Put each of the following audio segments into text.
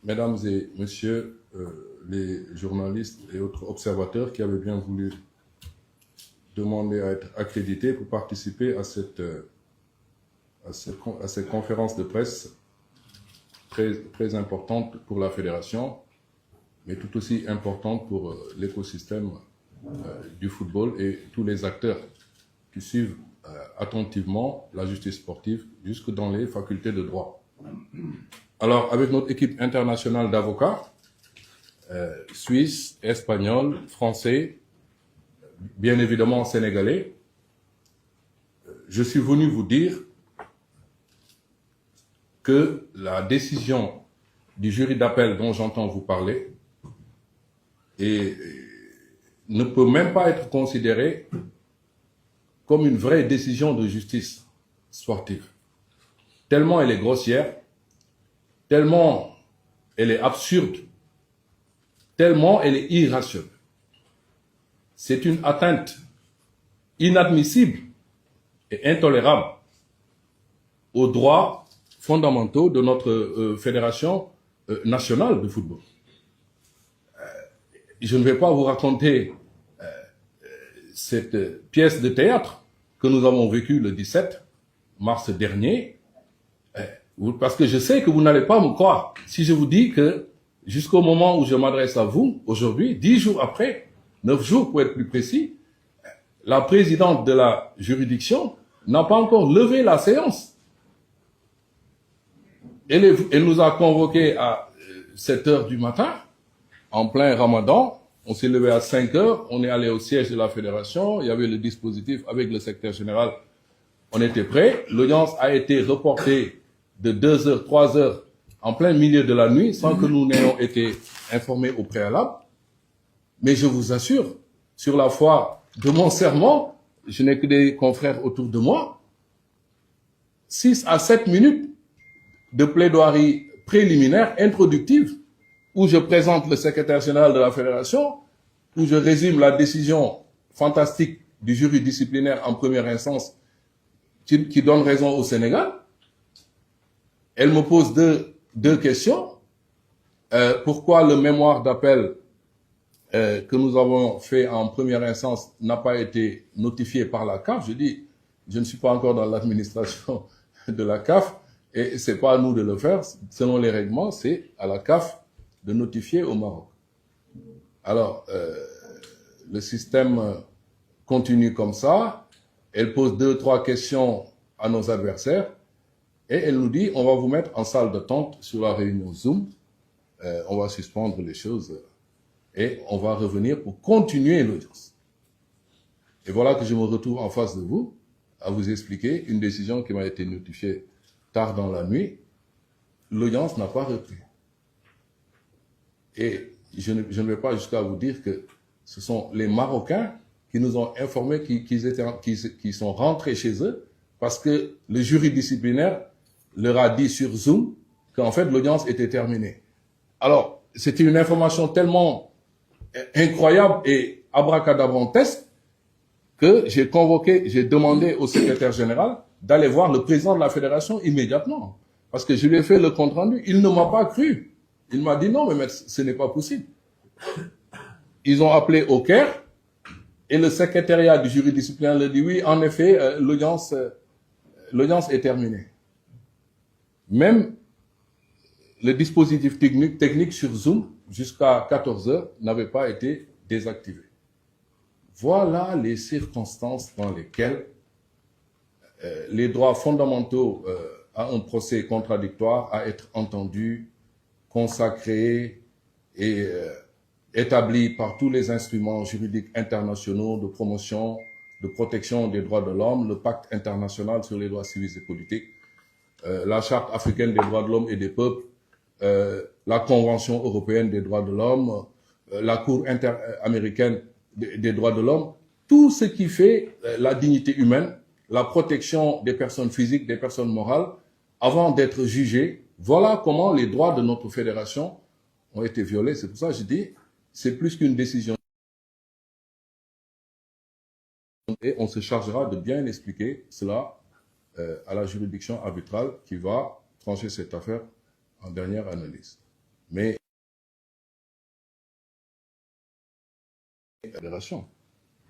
mesdames et messieurs les journalistes et autres observateurs qui avaient bien voulu demander à être accrédités pour participer à cette conférence de presse très importante pour la fédération, mais tout aussi importante pour l'écosystème du football et tous les acteurs qui suivent attentivement la justice sportive jusque dans les facultés de droit. Alors, avec notre équipe internationale d'avocats, suisses, espagnols, français, bien évidemment sénégalais, je suis venu vous dire que la décision du jury d'appel dont j'entends vous parler ne peut même pas être considérée comme une vraie décision de justice sportive. Tellement elle est grossière, tellement elle est absurde, tellement elle est irrationnelle. C'est une atteinte inadmissible et intolérable aux droits fondamentaux de notre fédération nationale de football. Je ne vais pas vous raconter cette pièce de théâtre que nous avons vécue le 17 mars dernier, parce que je sais que vous n'allez pas me croire si je vous dis que jusqu'au moment où je m'adresse à vous, aujourd'hui, 10 jours après, 9 jours pour être plus précis, la présidente de la juridiction n'a pas encore levé la séance. Elle nous a convoqués à 7 heures du matin, en plein ramadan. On s'est levé à 5 heures, on est allé au siège de la fédération, il y avait le dispositif avec le secrétaire général, on était prêts. L'audience a été reportée de 2 heures, 3 heures, en plein milieu de la nuit, sans que nous n'ayons été informés au préalable. Mais je vous assure, sur la foi de mon serment, je n'ai que des confrères autour de moi, 6 à 7 minutes de plaidoirie préliminaire, introductive, où je présente le secrétaire général de la fédération, où je résume la décision fantastique du jury disciplinaire en première instance qui donne raison au Sénégal. Elle me pose deux questions. Pourquoi le mémoire d'appel que nous avons fait en première instance n'a pas été notifié par la CAF? Je dis, je ne suis pas encore dans l'administration de la CAF et c'est pas à nous de le faire. Selon les règlements, c'est à la CAF de notifier au Maroc. Alors, le système continue comme ça. Elle pose 2-3 questions à nos adversaires et elle nous dit, on va vous mettre en salle d'attente sur la réunion Zoom. On va suspendre les choses et on va revenir pour continuer l'audience. Et voilà que je me retrouve en face de vous à vous expliquer une décision qui m'a été notifiée tard dans la nuit. L'audience n'a pas repris. Et je ne vais pas jusqu'à vous dire que ce sont les Marocains qui nous ont informés qu'ils sont rentrés chez eux parce que le jury disciplinaire leur a dit sur Zoom qu'en fait l'audience était terminée. Alors, c'était une information tellement incroyable et abracadabrantesque que j'ai demandé au secrétaire général d'aller voir le président de la fédération immédiatement. Parce que je lui ai fait le compte rendu. Il ne m'a pas cru. Il m'a dit non, mais maître, ce n'est pas possible. Ils ont appelé au Caire et le secrétariat du jury disciplinaire leur dit oui, en effet, l'audience est terminée. Même le dispositif technique sur Zoom jusqu'à 14 heures n'avait pas été désactivé. Voilà les circonstances dans lesquelles les droits fondamentaux à un procès contradictoire, à être entendu, consacré et établi par tous les instruments juridiques internationaux de promotion, de protection des droits de l'homme, le pacte international sur les droits civils et politiques, la charte africaine des droits de l'homme et des peuples, la convention européenne des droits de l'homme, la cour interaméricaine des droits de l'homme, tout ce qui fait la dignité humaine, la protection des personnes physiques, des personnes morales, avant d'être jugées. Voilà comment les droits de notre fédération ont été violés. C'est pour ça que je dis, c'est plus qu'une décision. Et on se chargera de bien expliquer cela à la juridiction arbitrale qui va trancher cette affaire en dernière analyse. mais la fédération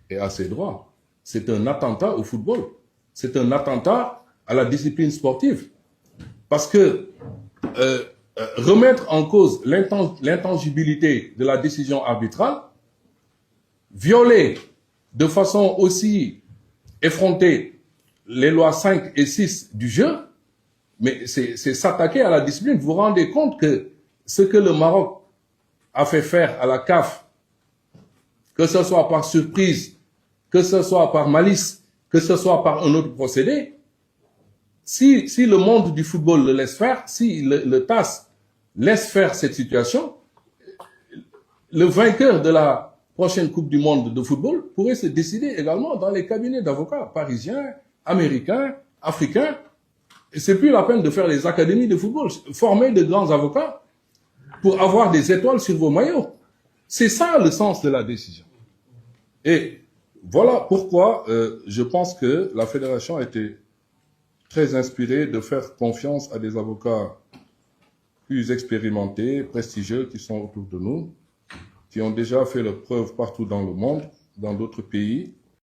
et à ses droits. C'est un attentat au football. C'est un attentat à la discipline sportive. Parce que remettre en cause l'intangibilité de la décision arbitrale, violer de façon aussi effrontée les lois 5 et 6 du jeu, mais c'est s'attaquer à la discipline. Vous vous rendez compte que ce que le Maroc a fait faire à la CAF, que ce soit par surprise, que ce soit par malice, que ce soit par un autre procédé, si le monde du football le laisse faire, si le TAS laisse faire cette situation, le vainqueur de la prochaine Coupe du Monde de football pourrait se décider également dans les cabinets d'avocats parisiens, américains, africains. Et c'est plus la peine de faire les académies de football, former de grands avocats pour avoir des étoiles sur vos maillots. C'est ça le sens de la décision. Et voilà pourquoi je pense que la fédération a été très inspirée de faire confiance à des avocats plus expérimentés, prestigieux, qui sont autour de nous, qui ont déjà fait leurs preuves partout dans le monde, dans d'autres pays,